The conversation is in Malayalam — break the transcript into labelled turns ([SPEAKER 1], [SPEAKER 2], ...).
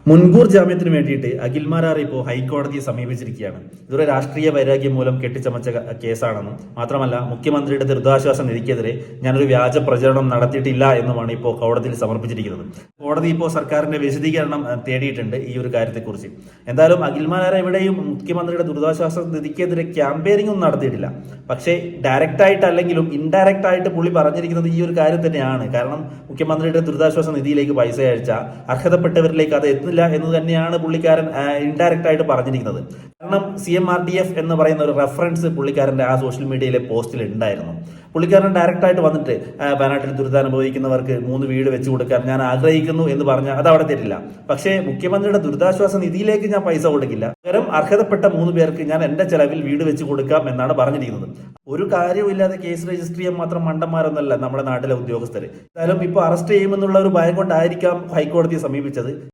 [SPEAKER 1] മുൻകൂർ ജാമ്യത്തിന് വേണ്ടിയിട്ട് അഖിൽമാരാർ ഇപ്പോൾ ഹൈക്കോടതിയെ സമീപിച്ചിരിക്കുകയാണ്. ഇതൊരു രാഷ്ട്രീയ വൈരാഗ്യം മൂലം കെട്ടിച്ചമച്ച കേസാണെന്നും മാത്രമല്ല മുഖ്യമന്ത്രിയുടെ ദുരിതാശ്വാസ നിധിക്കെതിരെ ഞാനൊരു വ്യാജ പ്രചരണം നടത്തിയിട്ടില്ല എന്നുമാണ് ഇപ്പോൾ കോടതിയിൽ സമർപ്പിച്ചിരിക്കുന്നത്. കോടതി ഇപ്പോൾ സർക്കാരിന്റെ വിശദീകരണം തേടിയിട്ടുണ്ട് ഈ ഒരു കാര്യത്തെക്കുറിച്ച്. എന്തായാലും അഖിൽമാരാർ എവിടെയും മുഖ്യമന്ത്രിയുടെ ദുരിതാശ്വാസ നിധിക്കെതിരെ ക്യാമ്പയിനിംഗ് ഒന്നും നടത്തിയിട്ടില്ല. പക്ഷേ ഡയറക്റ്റ് ആയിട്ട് അല്ലെങ്കിലും ഇൻഡയറക്റ്റ് ആയിട്ട് പുള്ളി പറഞ്ഞിരിക്കുന്നത് ഈ ഒരു കാര്യം തന്നെയാണ്. കാരണം മുഖ്യമന്ത്രിയുടെ ദുരിതാശ്വാസ നിധിയിലേക്ക് പൈസ അയച്ചാൽ അർഹതപ്പെട്ടവരിലേക്ക് അത് എത്തുന്നില്ല എന്ന് തന്നെയാണ് പുള്ളിക്കാരൻ ഇൻഡയറക്റ്റ് ആയിട്ട് പറഞ്ഞിരിക്കുന്നത്. കാരണം CMRDF എന്ന് പറയുന്ന ഒരു റെഫറൻസ് പുള്ളിക്കാരന്റെ ആ സോഷ്യൽ മീഡിയയിലെ പോസ്റ്റിൽ ഉണ്ടായിരുന്നു. പുള്ളിക്കാരൻ ഡയറക്റ്റ് ആയിട്ട് വന്നിട്ട് വയനാട്ടിൽ ദുരിതാനുഭവിക്കുന്നവർക്ക് 3 വീട് വെച്ച് കൊടുക്കാൻ ഞാൻ ആഗ്രഹിക്കുന്നു എന്ന് പറഞ്ഞാൽ അത് അവിടെ തെറ്റില്ല. പക്ഷേ മുഖ്യമന്ത്രിയുടെ ദുരിതാശ്വാസ നിധിയിലേക്ക് ഞാൻ പൈസ കൊടുക്കില്ല, പകരം അർഹതപ്പെട്ട 3 പേർക്ക് ഞാൻ എന്റെ ചെലവിൽ വീട് വെച്ച് കൊടുക്കാം എന്നാണ് പറഞ്ഞിരിക്കുന്നത്. ഒരു കാര്യമില്ലാതെ കേസ് രജിസ്റ്റർ ചെയ്യാൻ മാത്രം മണ്ടന്മാരൊന്നല്ല നമ്മുടെ നാട്ടിലെ ഉദ്യോഗസ്ഥര്. എന്തായാലും ഇപ്പൊ അറസ്റ്റ് ചെയ്യുമെന്നുള്ള ഒരു ഭയം കൊണ്ടായിരിക്കാം ഹൈക്കോടതിയെ സമീപിച്ചത്.